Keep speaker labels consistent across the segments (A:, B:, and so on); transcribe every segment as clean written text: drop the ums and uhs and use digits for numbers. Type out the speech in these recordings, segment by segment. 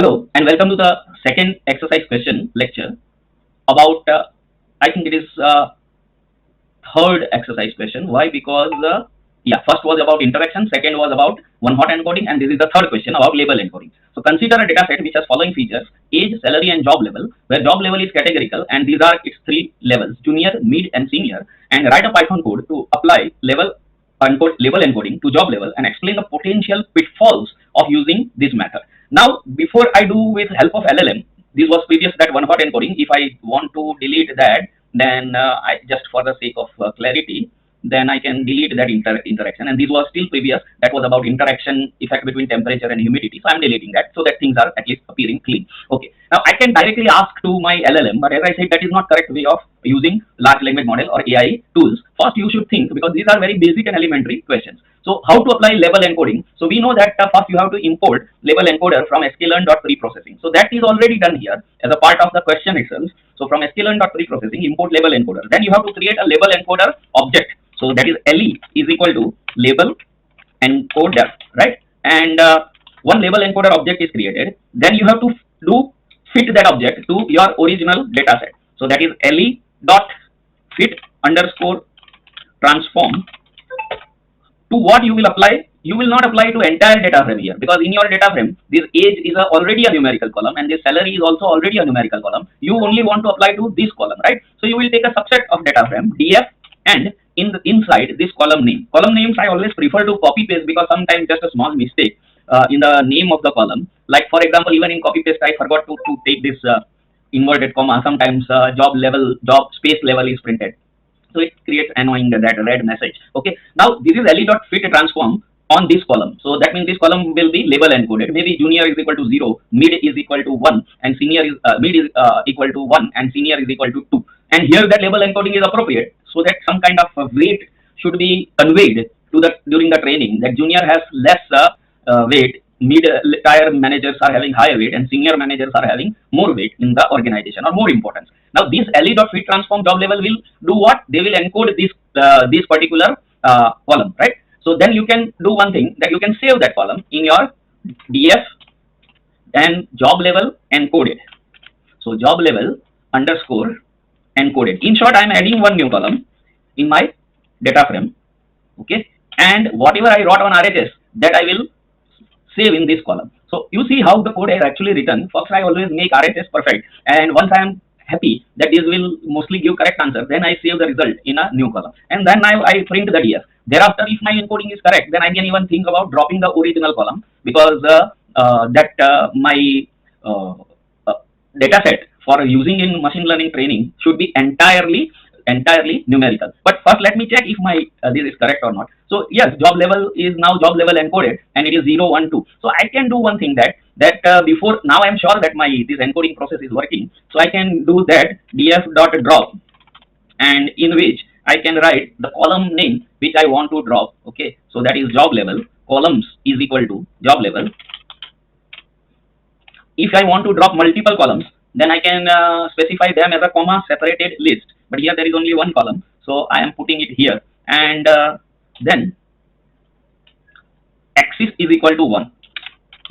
A: Hello and welcome to the second exercise question lecture about I think it is third exercise question. Why? Because first was about interaction, second was about one hot encoding, and this is the third question about label encoding. So consider a data set which has following features: age, salary, and job level, where job level is categorical, and these are its three levels: junior, mid, and senior. And write a Python code to apply label encoding to job level and explain the potential pitfalls of using this method. Now, before I do with help of LLM, this was previous that one hot encoding. If I want to delete that, then I just for the sake of clarity, then I can delete that interaction. And this was still previous. That was about interaction effect between temperature and humidity. So I'm deleting that so that things are at least appearing clean. Okay. Now I can directly ask to my LLM, but as I said, that is not correct way of using large language model or AI tools. First, you should think, because these are very basic and elementary questions. So how to apply label encoding? So we know that first you have to import label encoder from sklearn.preprocessing. So that is already done here as a part of the question itself. So from sklearn.preprocessing, import label encoder. Then you have to create a label encoder object. So that is LE is equal to label encoder, right? And one label encoder object is created. Then you have to fit that object to your original data set. So that is LE dot fit underscore transform. To what you will apply? You will not apply to entire data frame here, because in your data frame, this age is already a numerical column and this salary is also already a numerical column. You only want to apply to this column, right? So you will take a subset of data frame df, and inside this column name. Column names I always prefer to copy paste, because sometimes just a small mistake in the name of the column. Like for example, even in copy paste, I forgot to take this inverted comma. Sometimes job space level is printed. So it creates annoying that red message. Okay. Now this is LE.fit transform on this column. So that means this column will be label encoded. Maybe junior is equal to 0, mid is equal to 1, and senior is mid is equal to 1, and senior is equal to 2. And here that label encoding is appropriate, so that some kind of weight should be conveyed to the during the training. That junior has less weight, mid-tier managers are having higher weight, and senior managers are having more weight in the organization, or more importance. Now this LE.fit transform job level will do what? They will encode this particular column, right? So then you can do one thing, that you can save that column in your df and job level encoded. So job level underscore encoded. In short, I am adding one new column in my data frame. Okay. And whatever I wrote on RHS, that I will save in this column. So you see how the code is actually written. First, I always make RHS perfect. And once I am happy that this will mostly give correct answer, then I save the result in a new column. And then I print the df. Thereafter, if my encoding is correct, then I can even think about dropping the original column, because my data set for using in machine learning training should be entirely numerical. But first, let me check if my this is correct or not. So yes, job level is now job level encoded, and it is 0, 1, 2. So I can do one thing, that before now I am sure that this encoding process is working. So I can do that df dot drop, and in which I can write the column name which I want to drop. Okay, so that is job level columns is equal to job level. If I want to drop multiple columns, then I can specify them as a comma separated list. But here there is only one column, so I am putting it here. And then axis is equal to 1.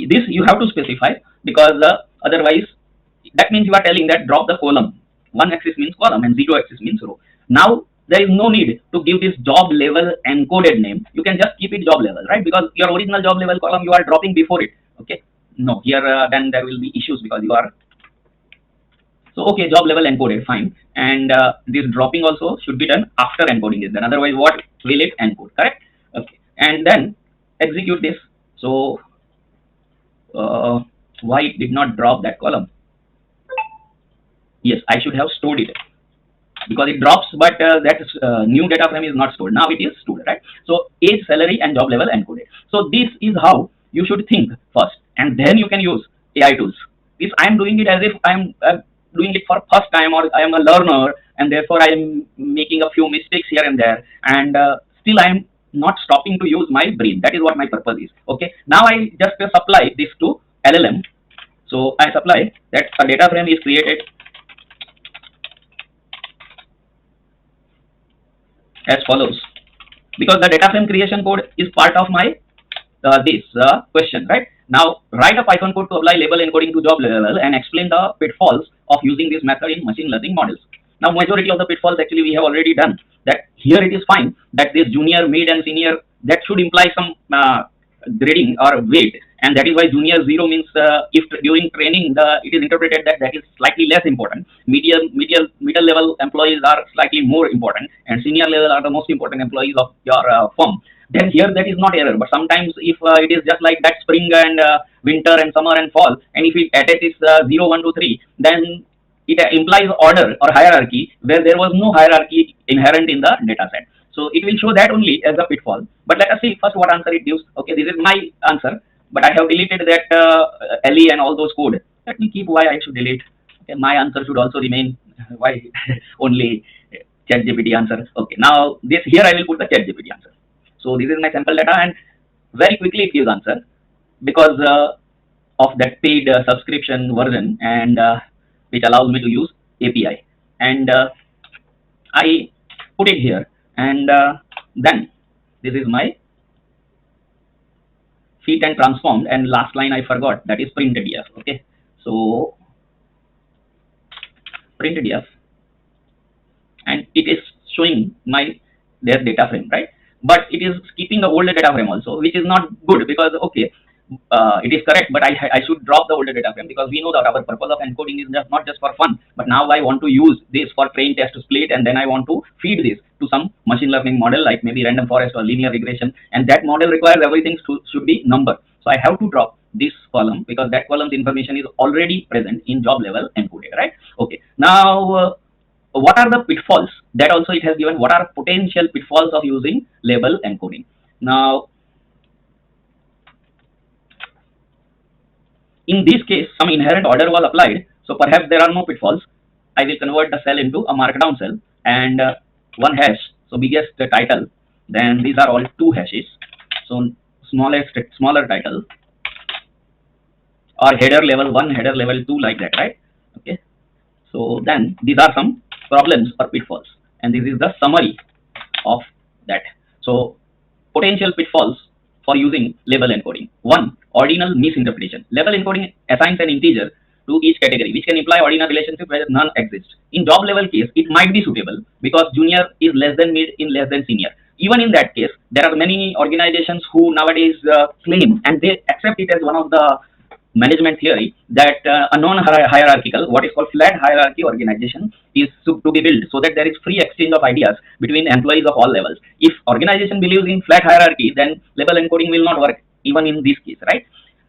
A: This you have to specify, because otherwise that means you are telling that drop the column. One axis means column and 0 axis means row. Now there is no need to give this job level encoded name. You can just keep it job level, right? Because your original job level column you are dropping before it. Okay. No, here then there will be issues, because you are. So okay, job level encoded, fine. And this dropping also should be done after encoding is done. Otherwise, what will it encode? Correct? Okay. And then execute this. So why it did not drop that column? Yes, I should have stored it, because it drops, but that new data frame is not stored. Now it is stored, right? So age, salary, and job level encoded. So this is how you should think first, and then you can use AI tools. If I am doing it as if I am doing it for first time, or I am a learner, and therefore I am making a few mistakes here and there, and still I am not stopping to use my brain. That is what my purpose is. Okay. Now I just supply this to LLM. So I supply that a data frame is created as follows, because the data frame creation code is part of my this question, right? Now, write a Python code to apply label encoding to job level and explain the pitfalls of using this method in machine learning models. Now, majority of the pitfalls actually we have already done. That here it is fine that this junior, mid, and senior, that should imply some grading or weight, and that is why junior 0 means if during training it is interpreted that that is slightly less important. Middle level employees are slightly more important, and senior level are the most important employees of your firm. Then here that is not error, but sometimes if it is just like that spring and winter and summer and fall, and if it attaches 0, 1, 2, 3, then it implies order or hierarchy where there was no hierarchy inherent in the data set. So it will show that only as a pitfall. But let us see first what answer it gives. Okay, this is my answer, but I have deleted that LE and all those code. Let me keep why I should delete. Okay, my answer should also remain why only ChatGPT answer. Okay, now this here I will put the ChatGPT answer. So this is my sample data, and very quickly it gives answer because of that paid subscription version, and which allows me to use API. And I put it here, and then this is my fit and transformed, and last line I forgot, that is printed df. Okay, so printed df, and it is showing my their data frame, right? But it is keeping the older data frame also, which is not good because okay, it is correct, but I should drop the older data frame because we know that our purpose of encoding is not just for fun, but now I want to use this for train test to split, and then I want to feed this to some machine learning model like maybe random forest or linear regression, and that model requires everything should be number. So I have to drop this column because that column's information is already present in job level encoded, right? Okay, now what are the pitfalls? That also it has given what are potential pitfalls of using label encoding. Now, in this case, some inherent order was applied, so perhaps there are no pitfalls. I will convert the cell into a markdown cell and one hash, so biggest title. Then these are all two hashes. So smaller title or header level 1, header level 2, like that, right? Okay. So then these are some problems or pitfalls, and this is the summary of that. So potential pitfalls for using label encoding. 1. Ordinal misinterpretation. Label encoding assigns an integer to each category, which can imply ordinal relationship where none exists. In job level case, it might be suitable because junior is less than mid in less than senior. Even in that case, there are many organizations who nowadays claim, and they accept it as one of the management theory, that a non-hierarchical, what is called flat hierarchy organization is to be built so that there is free exchange of ideas between employees of all levels. If organization believes in flat hierarchy, then label encoding will not work even in this case, right?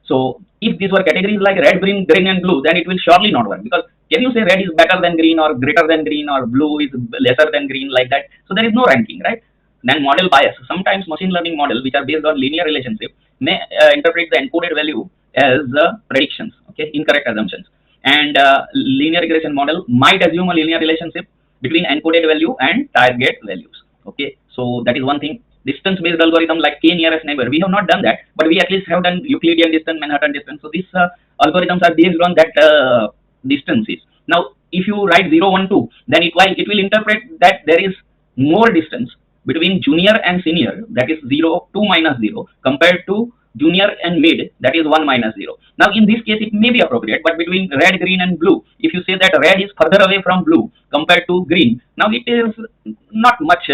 A: So if these were categories like red, green, and blue, then it will surely not work, because can you say red is better than green or greater than green or blue is lesser than green, like that? So there is no ranking, right? Then model bias. Sometimes machine learning models which are based on linear relationship may interpret the encoded value as predictions, okay, incorrect assumptions. And linear regression model might assume a linear relationship between encoded value and target values. Okay, so that is one thing. Distance-based algorithm like k nearest neighbor, we have not done that, but we at least have done Euclidean distance, Manhattan distance. So these algorithms are based on that distances. Now, if you write 0, 1, 2, then it will interpret that there is more distance between junior and senior, that is 0, 2 minus 0, compared to junior and mid, that is 1 minus 0. Now in this case it may be appropriate, but between red, green and blue, if you say that red is further away from blue compared to green, now it is not much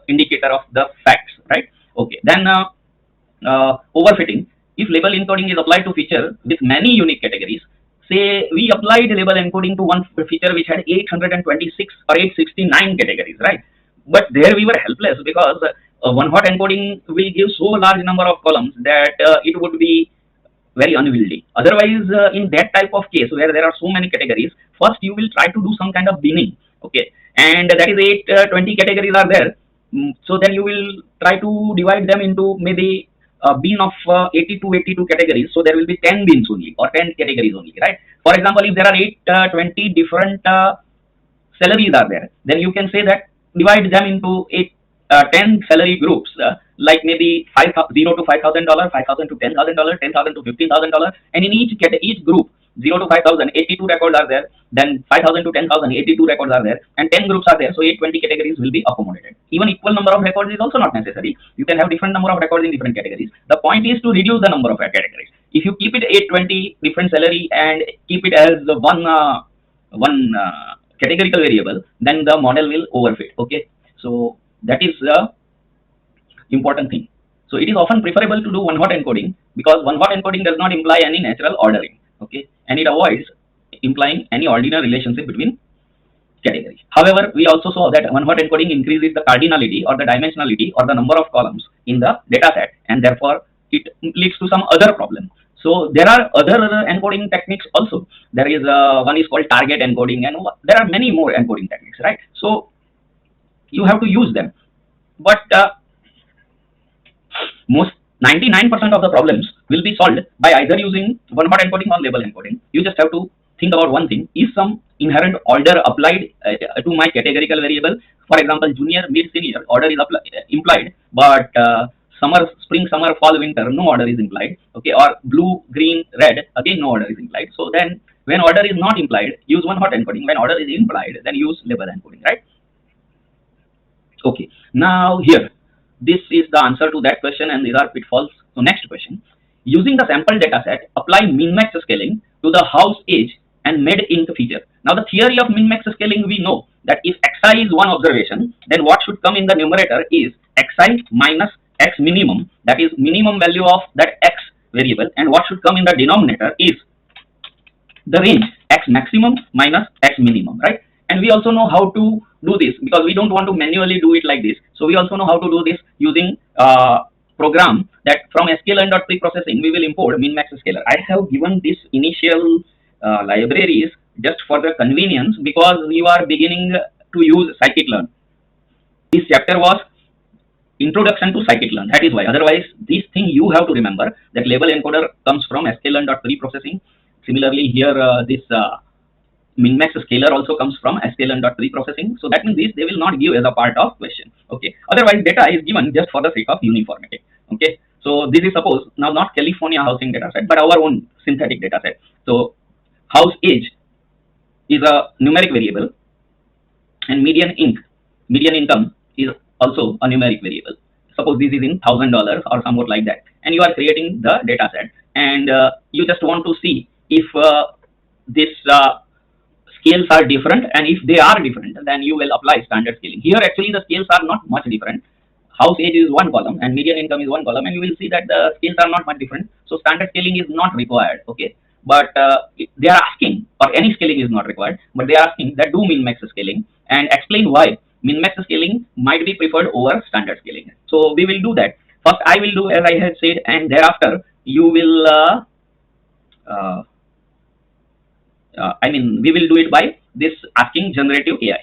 A: indicator of the facts, right? Okay, then overfitting. If label encoding is applied to feature with many unique categories, say we applied label encoding to one feature which had 826 or 869 categories, right? But there we were helpless because one hot encoding will give so large number of columns that it would be very unwieldy. Otherwise, in that type of case where there are so many categories, first you will try to do some kind of binning, okay, and that is 820 categories are there. So then you will try to divide them into maybe a bin of 82 categories. So there will be 10 bins only or 10 categories only, right? For example, if there are 820 different salaries are there, then you can say that divide them into 10 salary groups, like maybe $0 to $5,000, $5,000 to $10,000, $10,000 to $15,000, and in each group 0 to 5,000, 82 records are there. Then 5,000 to 10,000, 82 records are there, and 10 groups are there. So 820 categories will be accommodated. Even equal number of records is also not necessary. You can have different number of records in different categories. The point is to reduce the number of categories. If you keep it 820 different salary and keep it as one categorical variable, then the model will overfit. Okay, so that is the important thing. So it is often preferable to do one-hot encoding because one-hot encoding does not imply any natural ordering. Okay, and it avoids implying any ordinary relationship between categories. However, we also saw that one-hot encoding increases the cardinality or the dimensionality or the number of columns in the data set, and therefore it leads to some other problem. So there are other encoding techniques also. There is one is called target encoding, and there are many more encoding techniques, right? So you have to use them, but most 99% of the problems will be solved by either using one-hot encoding or label encoding. You just have to think about one thing: is some inherent order applied to my categorical variable? For example, junior, mid, senior order is implied, but summer, spring, summer, fall, winter, no order is implied. Okay, or blue, green, red, again no order is implied. So then, when order is not implied, use one-hot encoding. When order is implied, then use label encoding, right? Okay, now here, this is the answer to that question, and these are pitfalls. So next question: using the sample data set, apply min-max scaling to the house age and mid-ink feature. Now the theory of min-max scaling, we know that if xi is one observation, then what should come in the numerator is xi minus x minimum, that is minimum value of that x variable, and what should come in the denominator is the range x maximum minus x minimum, right? And we also know how to do this because we don't want to manually do it like this. So we also know how to do this using program that from sklearn.preprocessing we will import min-max scaler. I have given this initial libraries just for the convenience because you are beginning to use scikit-learn. This chapter was introduction to scikit-learn. That is why. Otherwise, this thing you have to remember that label encoder comes from sklearn.preprocessing. Similarly, here this min-max scaler also comes from sklearn.preprocessing. So that means this they will not give as a part of question. Okay. Otherwise, data is given just for the sake of uniformity. Okay. So this is suppose now not California housing data set, but our own synthetic data set. So house age is a numeric variable, and median income is also a numeric variable. Suppose this is in $1,000 or somewhat like that, and you are creating the data set, and you just want to see if this scales are different, and if they are different, then you will apply standard scaling. Here actually the scales are not much different. House age is one column and median income is one column, and you will see that the scales are not much different. So standard scaling is not required. Okay, but they are asking, or any scaling is not required, but they are asking that do min-max scaling and explain why min-max scaling might be preferred over standard scaling. So we will do that. First I will do as I had said, and thereafter you will we will do it by this asking generative AI.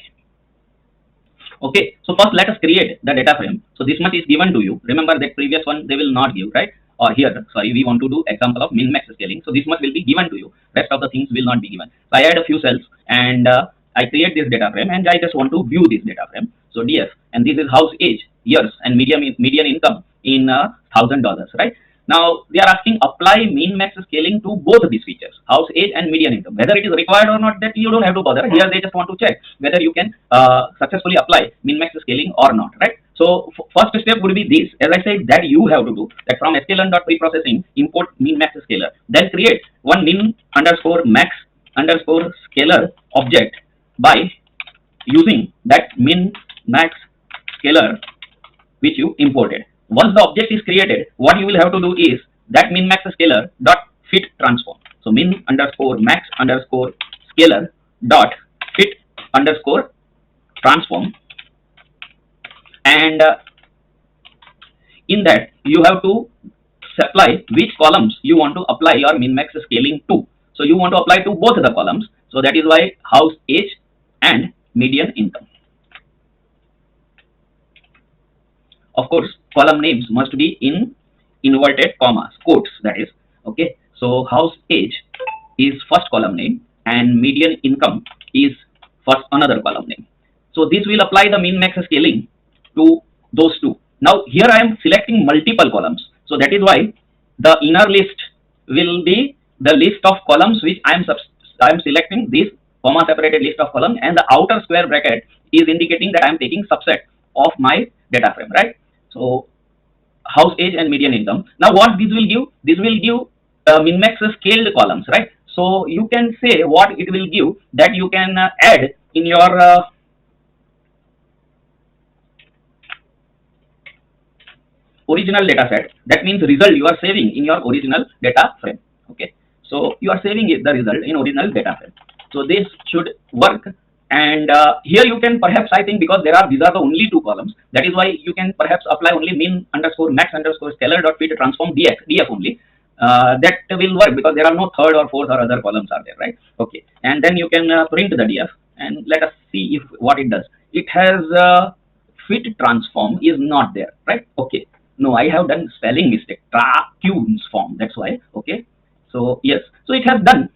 A: Okay, so first let us create the data frame. So this much is given to you. Remember that previous one they will not give, right? Or here, sorry, we want to do example of min-max scaling. So this much will be given to you. Rest of the things will not be given. So I add a few cells and I create this data frame, and I just want to view this data frame. So df, and this is house age, years, and median income in $1,000, right? Now they are asking apply min-max scaling to both these features, house age and median income. Whether it is required or not, that you don't have to bother. Here they just want to check whether you can successfully apply min-max scaling or not, right? So first step would be this, as I said, that you have to do that from sklearn.preprocessing import min-max scaler, then create one min_max_ scaler object by using that min-max scaler which you imported. Once the object is created, what you will have to do is that min-max scaler dot fit transform. So min_max_scaler dot fit underscore transform, and in that you have to supply which columns you want to apply your min-max scaling to. So you want to apply to both the columns. So that is why house age and median income. Of course, column names must be in inverted commas, quotes, that is. Okay, so house age is first column name and median income is first another column name. So this will apply the min-max scaling to those two. Now here I am selecting multiple columns. So that is why the inner list will be the list of columns which I am selecting this comma separated list of columns, and the outer square bracket is indicating that I am taking subset of my data frame, right? So house age and median income. Now what this will give? This will give min-max scaled columns, right? So you can say what it will give, that you can add in your original data set. That means result you are saving in your original data frame. Okay, so you are saving the result in original data frame. So this should work. And here you can perhaps, I think, because these are the only two columns, that is why you can perhaps apply only min underscore max underscore scalar dot fit transform df only. That will work because there are no third or fourth or other columns are there, right? Okay, and then you can print the df, and let us see if what it does. It has fit transform is not there, right? Okay, no, I have done spelling mistake. Tracunes form. That's why. Okay. So yes. So it has done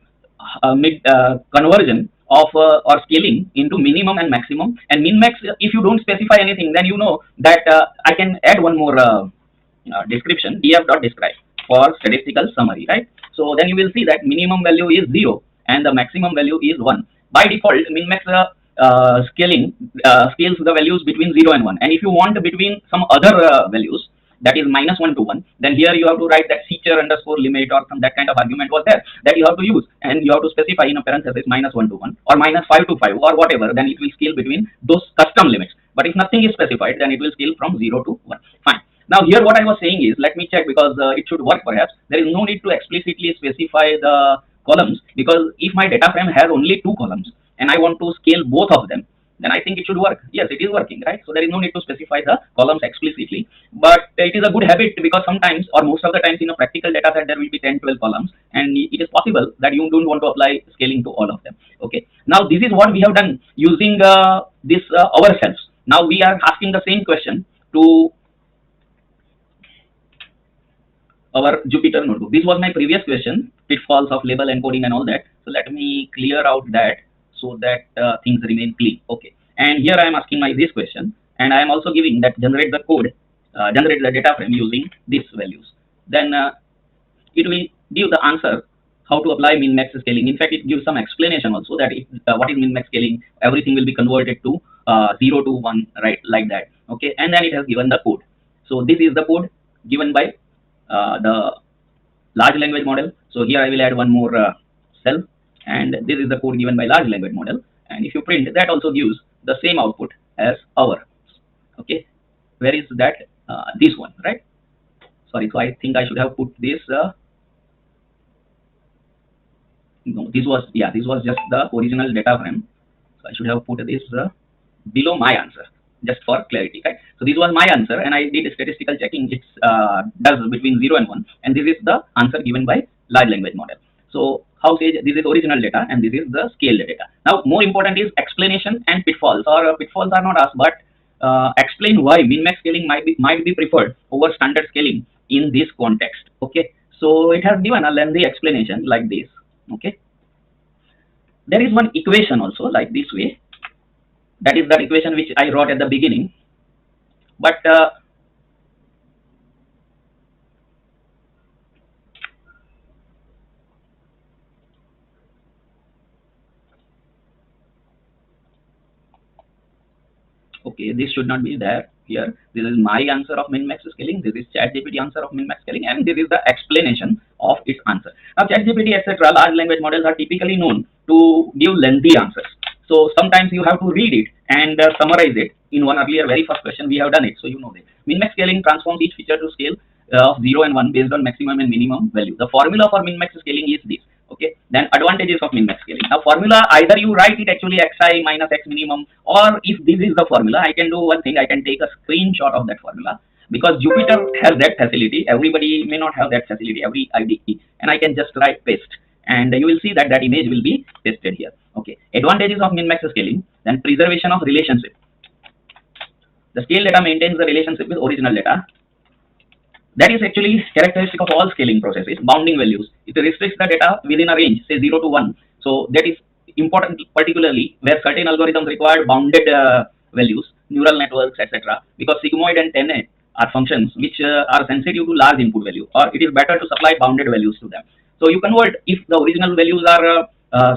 A: mid conversion of or scaling into minimum and maximum. And min max, if you don't specify anything, then you know that I can add one more description, df.describe for statistical summary, right? So then you will see that minimum value is 0 and the maximum value is 1. By default, min max scaling scales the values between 0 and 1. And if you want between some other values, that is -1 to 1, then here you have to write that feature underscore limit or some that kind of argument was there that you have to use, and you have to specify in a parenthesis -1 to 1 or -5 to 5 or whatever. Then it will scale between those custom limits. But if nothing is specified, then it will scale from 0 to 1. Fine. Now here what I was saying is, let me check, because it should work perhaps. There is no need to explicitly specify the columns, because if my data frame has only 2 columns and I want to scale both of them, then I think it should work. Yes, it is working, right? So there is no need to specify the columns explicitly, but it is a good habit, because sometimes or most of the times in a practical data set there will be 10, 12 columns, and it is possible that you don't want to apply scaling to all of them. Okay. Now this is what we have done using this ourselves. Now we are asking the same question to our Jupyter notebook. This was my previous question, pitfalls of label encoding and all that. So let me clear out that so that things remain clean. Okay. And here I am asking this question, and I am also giving that generate the code, generate the data frame using these values. Then it will give the answer how to apply min max scaling. In fact, it gives some explanation also that what is min max scaling. Everything will be converted to 0 to 1, right, like that. Okay. And then it has given the code. So this is the code given by the large language model. So here I will add one more cell, and this is the code given by large language model. And if you print, that also gives the same output as ours. Okay, where is that? This one, right? Sorry, so I think I should have put this. No, this was just the original data frame. So I should have put this below my answer, just for clarity, right? So this was my answer, and I did statistical checking. It does between 0 and 1, and this is the answer given by large language model. So how say this is original data and this is the scaled data. Now more important is explanation and pitfalls, or pitfalls are not asked, but explain why min-max scaling might be preferred over standard scaling in this context. Okay, so it has given a lengthy explanation like this. Okay, there is one equation also like this way. That is the equation which I wrote at the beginning. But okay, this should not be there here. This is my answer of min-max scaling. This is ChatGPT answer of min-max scaling, and this is the explanation of its answer. Now ChatGPT, etc., large language models are typically known to give lengthy answers. So sometimes you have to read it and summarize it. In one earlier, very first question, we have done it, so you know that. Min-max scaling transforms each feature to scale of 0 and 1 based on maximum and minimum value. The formula for min-max scaling is this. Okay, then advantages of min-max scaling. Now formula, either you write it actually xi minus x minimum, or if this is the formula, I can do one thing, I can take a screenshot of that formula, because Jupyter has that facility. Everybody may not have that facility, every IDE, and I can just write paste, and you will see that that image will be pasted here. Okay, advantages of min-max scaling. Then preservation of relationship. The scale data maintains the relationship with original data. That is actually characteristic of all scaling processes. Bounding values. It restricts the data within a range, say 0 to 1. So that is important, particularly where certain algorithms require bounded values, neural networks, etc. Because sigmoid and 10A are functions which are sensitive to large input value, or it is better to supply bounded values to them. So you convert, if the original values are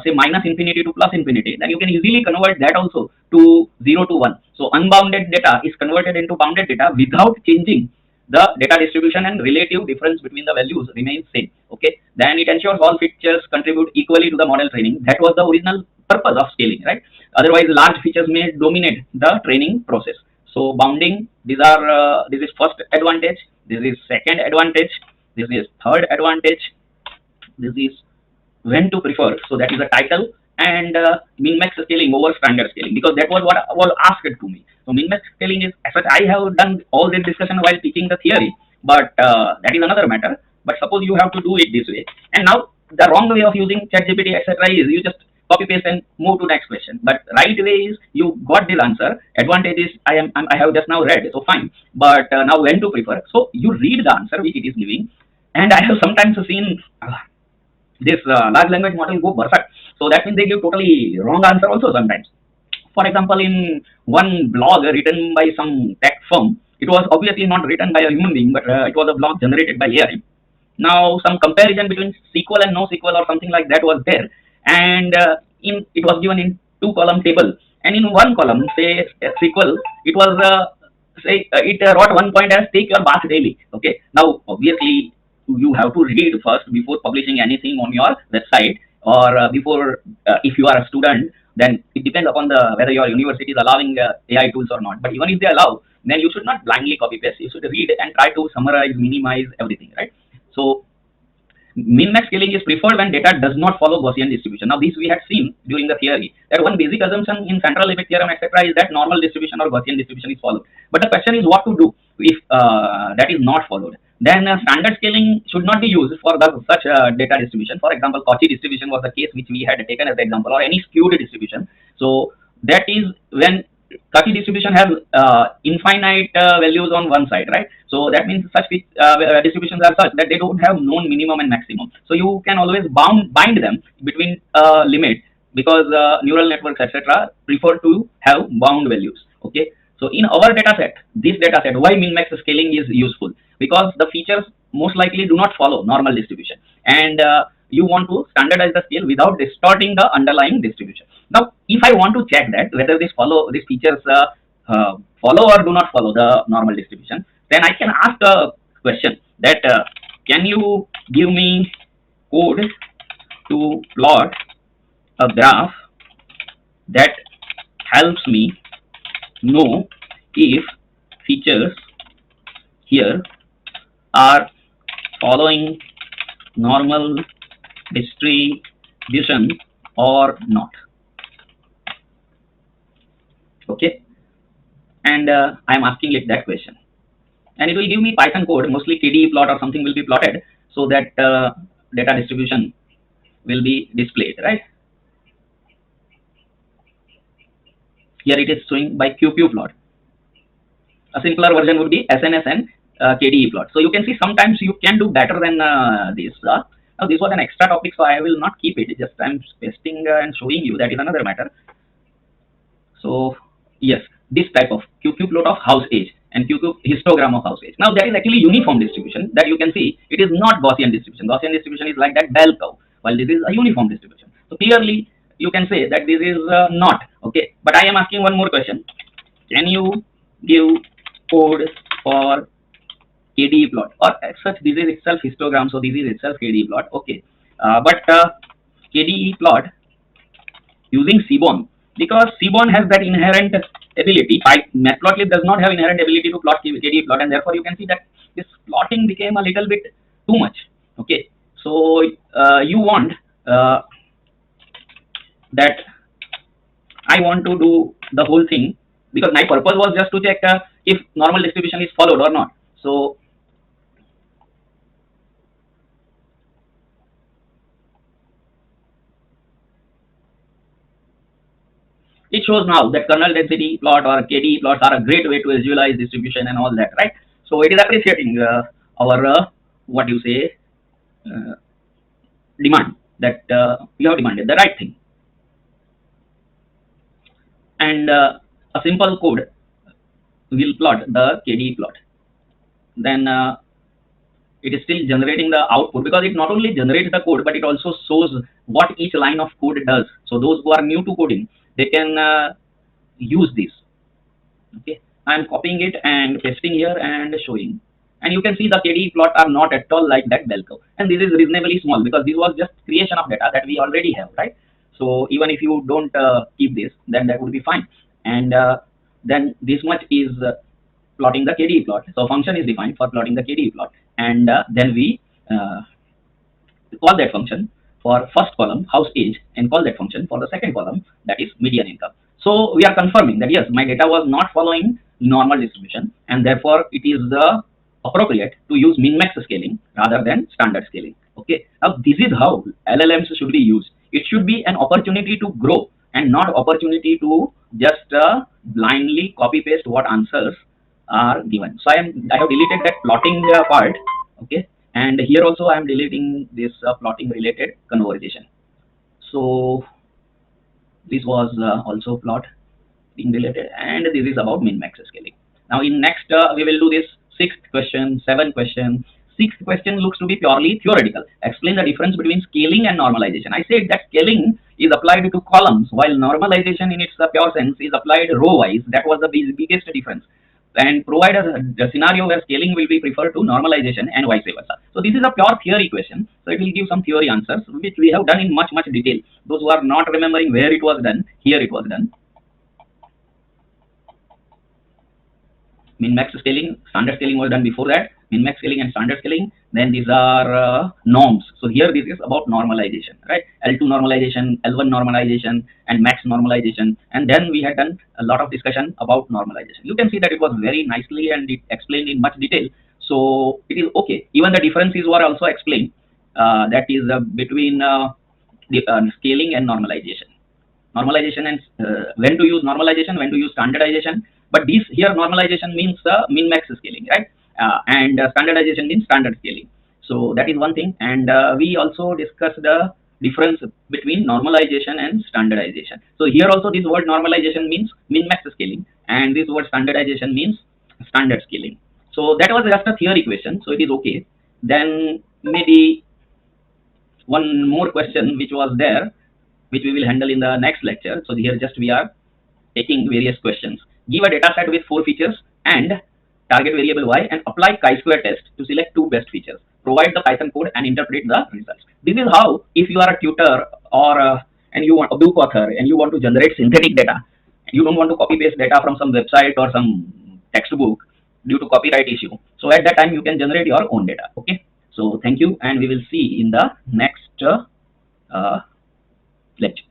A: say minus infinity to plus infinity, then you can easily convert that also to 0 to 1. So unbounded data is converted into bounded data without changing the data distribution and relative difference between the values remains same. Okay, then it ensures all features contribute equally to the model training. That was the original purpose of scaling, right? Otherwise, large features may dominate the training process. So bounding, these are this is first advantage, this is second advantage, this is third advantage, this is when to prefer. So that is the title, and min-max scaling over standard scaling, because that was what was asked to me. So min-max scaling is, as such, I have done all this discussion while teaching the theory, but that is another matter. But suppose you have to do it this way, and now the wrong way of using ChatGPT, etc., is you just copy paste and move to next question. But right way is you got this answer. Advantage is I have just now read, so fine. But now when to prefer? So you read the answer which it is giving, and I have sometimes seen this large language model go berserk. So that means they give totally wrong answer also sometimes. For example, in one blog written by some tech firm, it was obviously not written by a human being, but it was a blog generated by AI. Now, some comparison between SQL and NoSQL or something like that was there, and in it was given in two-column table, and in one column, say SQL, it was it wrote one point as take your bath daily. Okay, now obviously you have to read first before publishing anything on your website, or before if you are a student, then it depends upon the whether your university is allowing AI tools or not. But even if they allow, then you should not blindly copy paste. You should read and try to summarize, minimize everything, right? So min-max scaling is preferred when data does not follow Gaussian distribution. Now, this we had seen during the theory, that one basic assumption in central limit theorem, etc., is that normal distribution or Gaussian distribution is followed. But the question is what to do if that is not followed. Then standard scaling should not be used for such data distribution. For example, Cauchy distribution was the case which we had taken as the example, or any skewed distribution. So that is when Cauchy distribution has infinite values on one side, right? So that means such distributions are such that they don't have known minimum and maximum. So you can always bind them between limit, because neural networks, etc., prefer to have bound values. Okay. So in our data set, this data set, why min-max scaling is useful? Because the features most likely do not follow normal distribution, and you want to standardize the scale without distorting the underlying distribution. Now, if I want to check that whether these features follow or do not follow the normal distribution, then I can ask a question that can you give me code to plot a graph that helps me know if features here are following normal distribution or not. Okay, and I am asking it that question, and it will give me Python code, mostly KDE plot or something will be plotted, so that data distribution will be displayed, right? Here it is showing by QQ plot. A simpler version would be SNS and KDE plot. So you can see sometimes you can do better than this. Now this was an extra topic, so I will not keep it. Just I'm pasting and showing you. That is another matter. So yes, this type of QQ plot of house age and QQ histogram of house age. Now that is actually uniform distribution that you can see. It is not Gaussian distribution. Gaussian distribution is like that bell curve, while this is a uniform distribution. So clearly you can say that this is not okay. But I am asking one more question. Can you give code for KDE plot, or as such this is itself histogram, so this is itself KDE plot. Okay, but KDE plot using Seaborn, because Seaborn has that inherent ability. Matplotlib does not have inherent ability to plot KDE plot, and therefore you can see that this plotting became a little bit too much. Okay, so you want that I want to do the whole thing, because my purpose was just to check if normal distribution is followed or not. So it shows now that kernel density plot or KDE plots are a great way to visualize distribution and all that, right? So it is appreciating our what you say demand, that we have demanded the right thing. And a simple code will plot the KDE plot. Then it is still generating the output, because it not only generates the code, but it also shows what each line of code does. So those who are new to coding, they can use this. Okay, I am copying it and pasting here and showing. And you can see the KDE plot are not at all like that bell curve. And this is reasonably small because this was just creation of data that we already have, right? So even if you don't keep this, then that would be fine. And then this much is plotting the KDE plot. So function is defined for plotting the KDE plot. And then we uh, call that function for first column house age and call that function for the second column, that is median income. So we are confirming that yes, my data was not following normal distribution, and therefore it is appropriate to use min max scaling rather than standard scaling. Okay, now this is how LLMs should be used. It should be an opportunity to grow and not opportunity to just blindly copy paste what answers are given. So I have deleted that plotting part. Okay, and here also I am deleting this plotting related conversation. So this was also plot being related, and this is about min max scaling. Now in next we will do this sixth question, seventh question. Sixth question looks to be purely theoretical. Explain the difference between scaling and normalization. I said that scaling is applied to columns while normalization in its pure sense is applied row wise. That was the biggest difference, and provide a scenario where scaling will be preferred to normalization and vice versa. So this is a pure theory question. So it will give some theory answers, which we have done in much detail. Those who are not remembering where it was done, here it was done. Min max scaling, standard scaling was done before that. Min max scaling and standard scaling. Then these are norms. So here this is about normalization, right? L2 normalization, L1 normalization, and max normalization. And then we had done a lot of discussion about normalization. You can see that it was very nicely and it explained in much detail. So it is okay. Even the differences were also explained. That is between the scaling and normalization. Normalization and when to use normalization, when to use standardization. But this here normalization means min max scaling, right? And standardization means standard scaling. So that is one thing. And we also discussed the difference between normalization and standardization. So here also this word normalization means min max scaling, and this word standardization means standard scaling. So that was just a theory question, so it is okay. Then maybe one more question which was there, which we will handle in the next lecture. So here just we are taking various questions. Give a data set with 4 features and target variable y and apply chi-square test to select 2 best features. Provide the Python code and interpret the results. This is how, if you are a tutor or and you want a book author and you want to generate synthetic data, you don't want to copy paste data from some website or some textbook due to copyright issue. So at that time you can generate your own data. Okay. So thank you, and we will see in the next lecture.